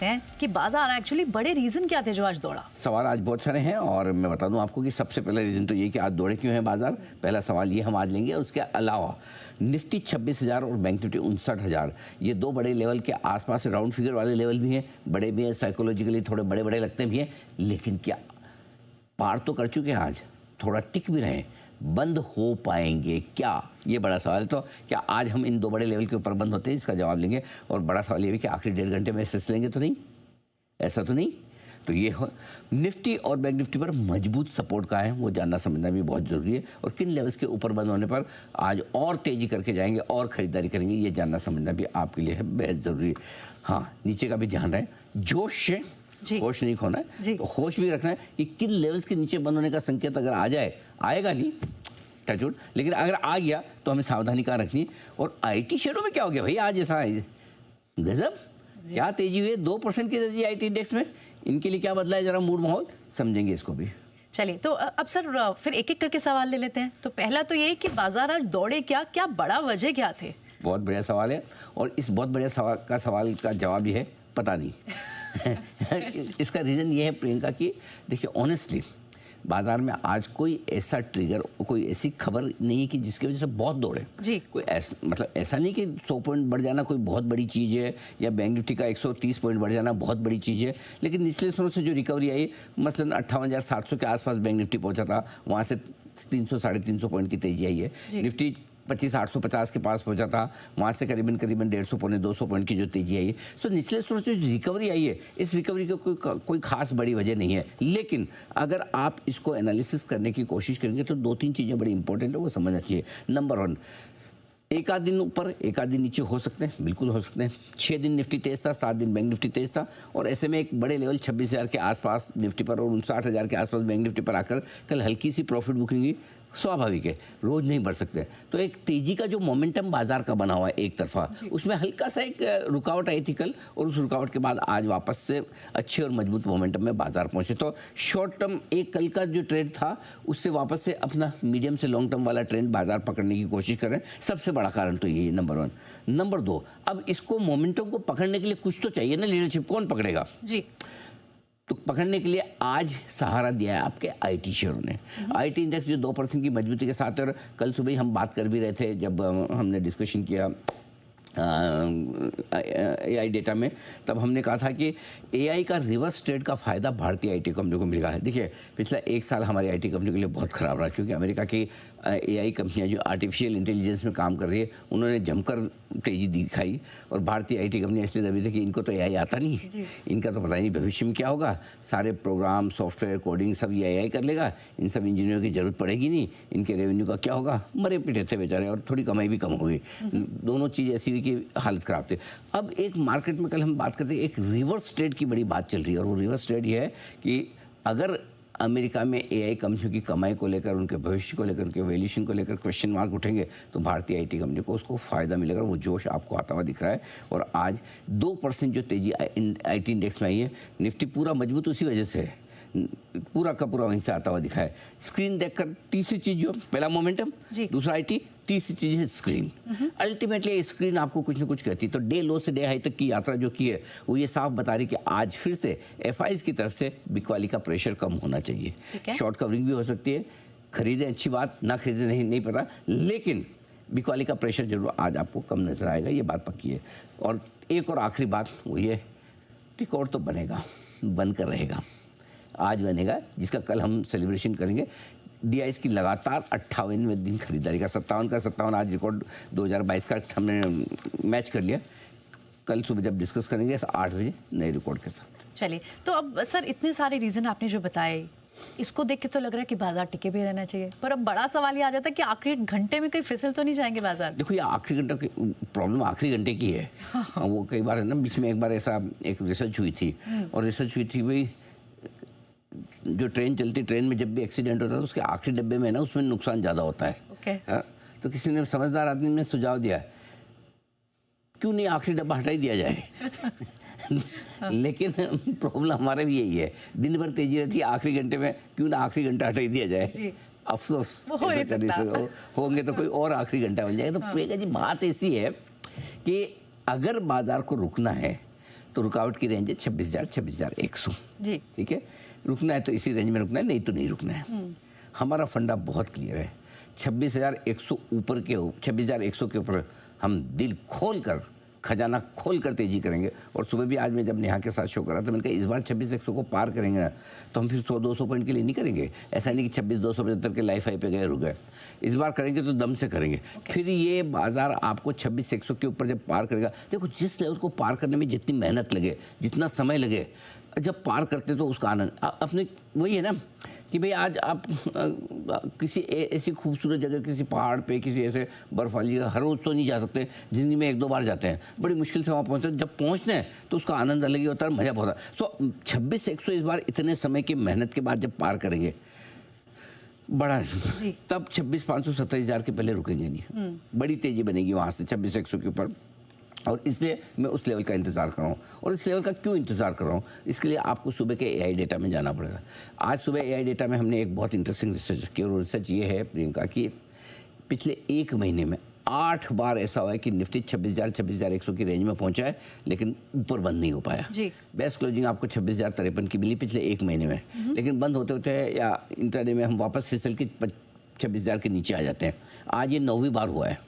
हैं कि बाजार एक्चुअली बड़े रीजन क्या थे जो आज दौड़ा। सवाल आज बहुत सारे हैं और मैं बता दूं आपको कि सबसे पहला रीज़न तो ये कि आज दौड़े क्यों हैं बाजार। पहला सवाल ये हम आज लेंगे और उसके अलावा निफ्टी 26,000 और बैंक निफ्टी 59,000, ये दो बड़े लेवल के आसपास राउंड फिगर वाले लेवल भी हैं, बड़े भी हैं, साइकोलॉजिकली थोड़े बड़े बड़े लगते भी हैं, लेकिन क्या पार तो कर चुके हैं, आज थोड़ा टिक भी रहे, बंद हो पाएंगे क्या, ये बड़ा सवाल है। तो क्या आज हम इन दो बड़े लेवल के ऊपर बंद होते हैं, इसका जवाब लेंगे। और बड़ा सवाल ये भी कि आखिरी 1.5 घंटे में एसेस लेंगे तो नहीं, ऐसा तो नहीं। तो ये निफ्टी और बैंक निफ्टी पर मजबूत सपोर्ट का है, वो जानना समझना भी बहुत ज़रूरी है। और किन लेवल्स के ऊपर बंद होने पर आज और तेज़ी करके जाएंगे और ख़रीदारी करेंगे, ये जानना समझना भी आपके लिए है बेहद ज़रूरी है। हाँ, नीचे का भी ध्यान रहे, जोश से होश नहीं खोना है, तो होश भी रखना है कि किन लेवल्स के नीचे बंद होने का संकेत अगर आ जाए, आएगा नहीं टचवुड, लेकिन अगर आ गया तो हमें सावधानी कहाँ रखनी है। और आईटी शेयरों में क्या हो गया भाई, आज ऐसा गजब क्या तेजी हुई है, 2% की तेजी आईटी इंडेक्स में, इनके लिए क्या बदला है, जरा मूड माहौल समझेंगे इसको भी। चलिए, तो अब सर फिर एक एक करके सवाल ले लेते हैं। तो पहला तो ये कि बाजार आज दौड़े क्या, क्या बड़ा वजह क्या थे? बहुत बढ़िया सवाल है और इस बहुत बढ़िया सवाल का जवाब ये है, पता नहीं। इसका रीज़न ये है प्रियंका कि देखिए ऑनेस्टली बाजार में आज कोई ऐसा ट्रिगर, कोई ऐसी खबर नहीं है कि जिसकी वजह से बहुत दौड़े जी। कोई ऐसा नहीं कि 100 पॉइंट बढ़ जाना कोई बहुत बड़ी चीज़ है, या बैंक निफ्टी का 130 पॉइंट बढ़ जाना बहुत बड़ी चीज़ है। लेकिन निचले स्तरों से जो रिकवरी आई, मसलन 58,700 के आसपास बैंक निफ्टी पहुंचा था, वहाँ से 300 साढ़े 300 पॉइंट की तेजी आई है। निफ्टी 25,850 के पास पहुंचा था, वहाँ से करीबन 150 पौने 200 पॉइंट की जो तेजी आई है। सो निचले स्तर से जो रिकवरी आई है, इस रिकवरी की कोई खास बड़ी वजह नहीं है। लेकिन अगर आप इसको एनालिसिस करने की कोशिश करेंगे तो 2-3 चीज़ें बड़ी इंपॉर्टेंट है, वो समझना चाहिए। नंबर 1, एक आध दिन ऊपर एक आध दिन नीचे हो सकते हैं, बिल्कुल हो सकते हैं। 6 दिन निफ्टी तेज था, 7 दिन बैंक निफ्टी तेज था, और ऐसे में एक बड़े लेवल 26,000 के आसपास निफ्टी पर और 59,000 के आसपास बैंक निफ्टी पर आकर कल हल्की सी प्रॉफिट बुकिंग हुई, स्वाभाविक है, रोज नहीं बढ़ सकते। तो एक तेजी का जो मोमेंटम बाजार का बना हुआ है एक तरफा, उसमें हल्का सा एक रुकावट आई थी कल, और उस रुकावट के बाद आज वापस से अच्छे और मजबूत मोमेंटम में बाजार पहुंचे। तो शॉर्ट टर्म एक कल का जो ट्रेंड था, उससे वापस से अपना मीडियम से लॉन्ग टर्म वाला ट्रेंड बाजार पकड़ने की कोशिश करें, सबसे बड़ा कारण तो यही है, नंबर 1। नंबर 2, अब इसको मोमेंटम को पकड़ने के लिए कुछ तो चाहिए ना, लीडरशिप कौन पकड़ेगा जी। तो पकड़ने के लिए आज सहारा दिया है आपके आईटी शेयरों ने। आईटी इंडेक्स जो 2% की मजबूती के साथ, और कल सुबह हम बात कर भी रहे थे जब हमने डिस्कशन किया एआई डेटा में, तब हमने कहा था कि एआई का रिवर्स ट्रेड का फ़ायदा भारतीय आईटी कंपनियों को मिला है। देखिए पिछला 1 साल हमारी आईटी कंपनियों के लिए बहुत ख़राब रहा, क्योंकि अमेरिका की एआई कंपनियां जो आर्टिफिशियल इंटेलिजेंस में काम कर रही है, उन्होंने जमकर तेज़ी दिखाई, और भारतीय आईटी कंपनियां इसलिए दबी थी कि इनको तो एआई आता नहीं, इनका तो पता नहीं भविष्य में क्या होगा, सारे प्रोग्राम सॉफ्टवेयर कोडिंग सब ये एआई कर लेगा, इन सब इंजीनियरों की ज़रूरत पड़ेगी नहीं, इनके रेवेन्यू का क्या होगा, मरे पिटे थे बेचारे, और थोड़ी कमाई भी कम होगी। दोनों चीज़ ऐसी हुई कि हालत ख़राब थी। अब एक मार्केट में कल हम बात करते हैं, एक रिवर्स ट्रेड की बड़ी बात चल रही है, और वो रिवर्स ट्रेड ये है कि अगर अमेरिका में एआई कंपनियों की कमाई को लेकर, उनके भविष्य को लेकर, उनके वैल्यूएशन को लेकर क्वेश्चन मार्क उठेंगे, तो भारतीय आईटी कंपनी को उसको फ़ायदा मिलेगा, वो जोश आपको आता हुआ दिख रहा है। और आज 2% जो तेज़ी आईटी इंडेक्स में आई है, निफ्टी पूरा मजबूत उसी वजह से है, पूरा का पूरा वहीं से आता हुआ दिखा है। स्क्रीन देखकर तीसरी चीज़ जो, पहला मोमेंटम, दूसरा आईटी, तीसरी चीज़ है स्क्रीन। अल्टीमेटली स्क्रीन आपको कुछ ना कुछ कहती है। तो डे लो से डे हाई तक की यात्रा जो की है, वो ये साफ बता रही कि आज फिर से एफआईज की तरफ से बिकवाली का प्रेशर कम होना चाहिए। शॉर्ट कवरिंग भी हो सकती है, खरीदें अच्छी बात, ना खरीदें नहीं पता, लेकिन बिकवाली का प्रेशर जरूर आज आपको कम नजर आएगा, ये बात पक्की है। और एक और आखिरी बात वो ये, रिकॉर्ड तो बनेगा, बनकर रहेगा, आज बनेगा, जिसका कल हम सेलिब्रेशन करेंगे। डीआईएस की लगातार 58वें दिन खरीदारी का 57 आज रिकॉर्ड 2022 का हमने मैच कर लिया। कल सुबह जब डिस्कस करेंगे 8 बजे नए रिकॉर्ड के साथ। चलिए, तो अब सर इतने सारे रीज़न आपने जो बताए, इसको देख के तो लग रहा है कि बाजार टिके भी रहना चाहिए, पर अब बड़ा सवाल ये आ जाता है कि आखिरी घंटे में कहीं फिसल तो नहीं जाएंगे बाजार? देखो, ये आखिरी घंटे की प्रॉब्लम आखिरी घंटे की है। वो कई बार है ना, बीच में एक बार ऐसा एक रिसर्च हुई थी, और रिसर्च हुई थी भाई, जो ट्रेन चलती, ट्रेन में जब भी एक्सीडेंट होता है तो उसके आखिरी डब्बे में ना, उसमें नुकसान ज़्यादा होता है। तो किसी ने, समझदार आदमी ने सुझाव दिया, क्यों नहीं आखिरी डब्बा हटा ही दिया जाए। लेकिन प्रॉब्लम हमारे भी यही है, दिन भर तेजी रहती है, आखिरी घंटे में क्यों ना आखिरी घंटा हटा ही दिया जाए। अफसोस होंगे तो कोई और आखिरी घंटा बन जाएगा। तो प्रियंका जी, बात ऐसी है कि अगर बाजार को रुकना है तो रुकावट की रेंज है 26,100 जी। ठीक है, रुकना है तो इसी रेंज में रुकना है, नहीं तो नहीं रुकना है। हमारा फंडा बहुत क्लियर है, 26,100 ऊपर के 26,100 के ऊपर हम दिल खोल कर, खजाना खोल कर तेजी करेंगे। और सुबह भी आज मैं जब नेहा के साथ शो करा तो मैंने कहा इस बार 26,100 को पार करेंगे ना तो हम फिर 100-200 पॉइंट के लिए नहीं करेंगे। ऐसा नहीं कि 26,275 के लाइफ हाई पे गए रुक गए, इस बार करेंगे तो दम से करेंगे। फिर ये बाजार आपको 26,100 के ऊपर जब पार करेगा, देखो जिस लेवल को पार करने में जितनी मेहनत लगे, जितना समय लगे, जब पार करते तो उसका आनंद अपने वही है ना कि भाई आज आप किसी ऐसी खूबसूरत जगह, किसी पहाड़ पे, किसी ऐसे बर्फ वाली जगह हर रोज़ तो नहीं जा सकते, ज़िंदगी में 1-2 बार जाते हैं, बड़ी मुश्किल से वहाँ पहुँचते हैं। जब पहुँचते हैं तो उसका आनंद अलग ही होता है, मज़ा बहुत आता है। सो 26,100 इस बार इतने समय की मेहनत के बाद जब पार करेंगे बड़ा, तब 26,500-27,000 के पहले रुकेंगे नहीं, बड़ी तेज़ी बनेगी वहाँ से 26,100 के ऊपर। और इसलिए मैं उस लेवल का इंतज़ार कर रहा हूँ। और इस लेवल का क्यों इंतज़ार कर रहा हूँ, इसके लिए आपको सुबह के एआई डेटा में जाना पड़ेगा। आज सुबह एआई डेटा में हमने एक बहुत इंटरेस्टिंग रिसर्च की, और रिसर्च ये है प्रियंका कि पिछले 1 महीने में 8 बार ऐसा हुआ है कि निफ्टी 26,100 की रेंज में पहुंचा है, लेकिन ऊपर बंद नहीं हो पाया। बेस्ट क्लोजिंग आपको 26,053 की मिली पिछले 1 महीने में, लेकिन बंद होते होते या इंटरडे में हम वापस फिसल के 26,000 के नीचे आ जाते हैं। आज ये 9वीं बार हुआ है।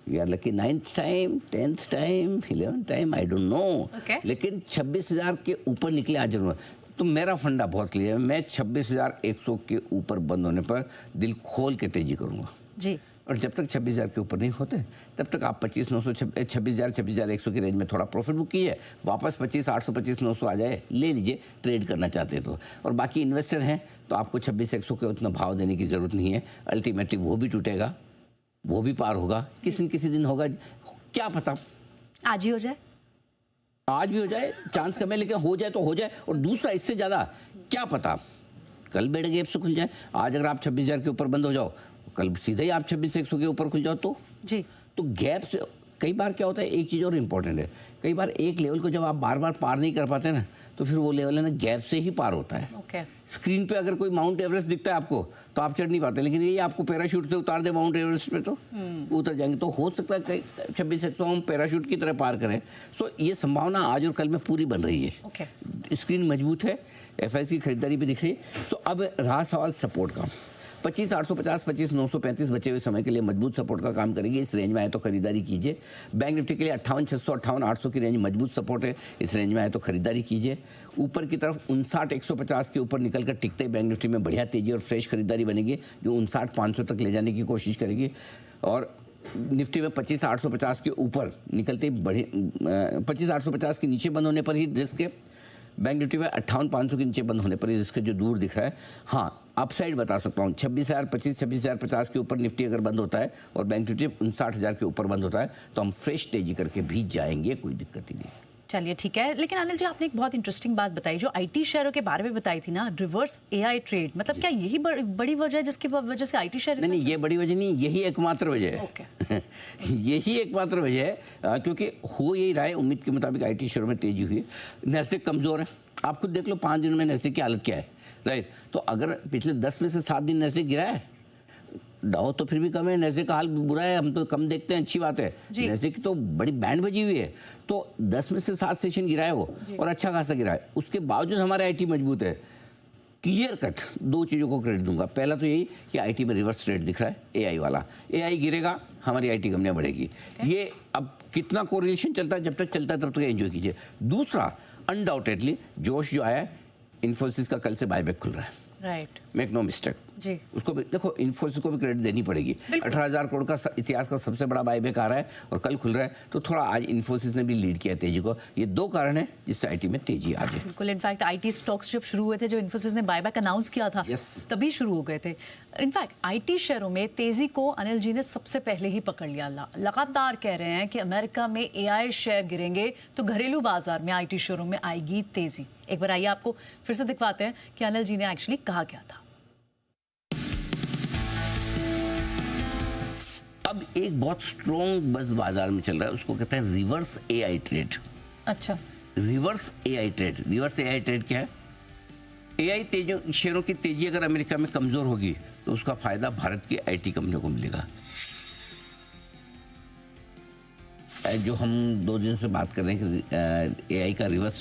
We are lucky 9th time, 10th time, 11th time, I don't know. लेकिन 26,000 के ऊपर निकले आज जरूर। तो मेरा फंडा बहुत क्लियर है, मैं 26,100 के ऊपर बंद होने पर दिल खोल के तेजी करूंगा जी। और जब तक 26,000 के ऊपर नहीं होते तब तक आप 26,100 की रेंज में थोड़ा प्रॉफिट बुक कीजिए, वापस 25,800 25,900 आ जाए ले लीजिए, ट्रेड करना चाहते हैं तो। और बाकी इन्वेस्टर हैं तो आपको 26,100 के उतना भाव देने की ज़रूरत नहीं है। अल्टीमेटली वो भी टूटेगा, वो भी पार होगा, किसी न किसी दिन होगा, क्या पता आज ही हो जाए, आज भी हो जाए, चांस कम है, लेकिन हो जाए तो हो जाए। और दूसरा इससे ज़्यादा क्या पता कल बेड़ गैप से खुल जाए। आज अगर आप 26,000 के ऊपर बंद हो जाओ, कल सीधे ही आप 26,100 के ऊपर खुल जाओ तो जी। तो गैप से कई बार क्या होता है, एक चीज़ और इम्पोर्टेंट है, कई बार एक लेवल को जब आप बार बार पार नहीं कर पाते ना तो फिर वो लेवल है ना गैप से ही पार होता है। स्क्रीन पे अगर कोई माउंट एवरेस्ट दिखता है आपको तो आप चढ़ नहीं पाते, लेकिन ये आपको पैराशूट से उतार दे माउंट एवरेस्ट पे तो उतर जाएंगे। तो हो सकता है कई 26,100 हम पैराशूट की तरह पार करें। सो ये संभावना आज और कल में पूरी बन रही है। स्क्रीन मजबूत है, एफआईएस की खरीदारी भी दिख रही है। सो अब रहा सवाल सपोर्ट का, 25,850 25,935 बचे हुए समय के लिए मजबूत सपोर्ट का काम करेंगे। इस रेंज में आए तो खरीदारी कीजिए। बैंक निफ्टी के लिए 58,600 58,800 की रेंज मजबूत सपोर्ट है, इस रेंज में आए तो खरीदारी कीजिए। ऊपर की तरफ 59,150 के ऊपर निकलकर टिकते ही बैंक निफ्टी में बढ़िया तेजी और फ्रेश खरीदारी बनेगी जो 59,500 तक ले जाने की कोशिश करेगी। और निफ्टी में 25,850 के ऊपर निकलते ही बढ़िया 25,850 के नीचे बंद होने पर ही रिस्क है। बैंक निफ्टी में 58,500 के नीचे बंद होने पर इसके जो दूर दिख रहा है, हाँ अपसाइड बता सकता हूँ 26,050 के ऊपर निफ्टी अगर बंद होता है और बैंक निफ्टी 59,000 के ऊपर बंद होता है तो हम फ्रेश तेजी करके भी जाएंगे, कोई दिक्कत ही नहीं। चलिए ठीक है। लेकिन अनिल जी आपने एक बहुत इंटरेस्टिंग बात बताई जो आईटी शेयरों के बारे में बताई थी ना, रिवर्स एआई ट्रेड, मतलब क्या यही बड़ी वजह है जिसकी वजह से आईटी शेयर? नहीं, ये बड़ी वजह नहीं, यही एकमात्र वजह है। यही एकमात्र वजह है क्योंकि हो यही रहा है, उम्मीद के मुताबिक आईटी शेयरों में तेजी हुई है। नेस्डेक कमजोर है, आप खुद देख लो 5 दिनों में नेस्डेक की हालत क्या है, राइट। तो अगर पिछले 10 में से 7 दिन नेस्डेक गिरा है, डाउ तो फिर भी कम है, नेस्डेक का हाल बुरा है, हम तो कम देखते हैं, अच्छी बात है। नेस्डेक की तो बड़ी बैंड बजी हुई है, तो 10 में से 7 सेशन गिरा है वो और अच्छा खासा गिरा है। उसके बावजूद हमारा आईटी मजबूत है। क्लियर कट 2 चीज़ों को क्रेडिट दूंगा। पहला तो यही कि आईटी में रिवर्स ट्रेड दिख रहा है, एआई वाला। एआई गिरेगा, हमारी आईटी कंपनियां बढ़ेगी। ये अब कितना कोरिलेशन चलता है, जब तक चलता है तब तक एंजॉय कीजिए। दूसरा, अनडाउटेडली जोश जो आया है, इन्फोसिस का कल से बायबैक खुल रहा है, राइट, मेक नो मिस्टेक जी। उसको भी देखो, इन्फोसिस को भी क्रेडिट देनी पड़ेगी। 18,000 करोड़ का इतिहास का सबसे बड़ा बायबैक आ रहा है और कल खुल रहा है, तो थोड़ा आज इन्फोसिस ने भी लीड किया तेजी को। ये 2 कारण है जिससे आईटी में तेजी आ जाए। बिल्कुल, इनफैक्ट आईटी स्टॉक्स जब शुरू हुए थे, जो इन्फोसिस ने बायबैक अनाउंस किया था, तभी शुरू हो गए थे। इनफैक्ट आईटी शेयरों में तेजी को अनिल जी ने सबसे पहले ही पकड़ लिया। लगातार कह रहे हैं कि अमेरिका में एआई शेयर गिरेंगे तो घरेलू बाजार में आईटी शेयरों में आएगी तेजी। एक बार आइए आपको फिर से दिखवाते हैं कि अनिल जी ने एक्चुअली कहा क्या था। अब एक बहुत स्ट्रॉन्ग बज़ बाजार में चल रहा है, उसको कहते हैं रिवर्स एआई ट्रेड। अच्छा, reverse AI trade. Reverse AI trade क्या है? एआई तेजी शेयरों की तेजी अगर अमेरिका में कमजोर होगी तो उसका फायदा भारत की आईटी कंपनियों को मिलेगा। जो हम 2 दिन से बात कर रहे हैं कि एआई का रिवर्स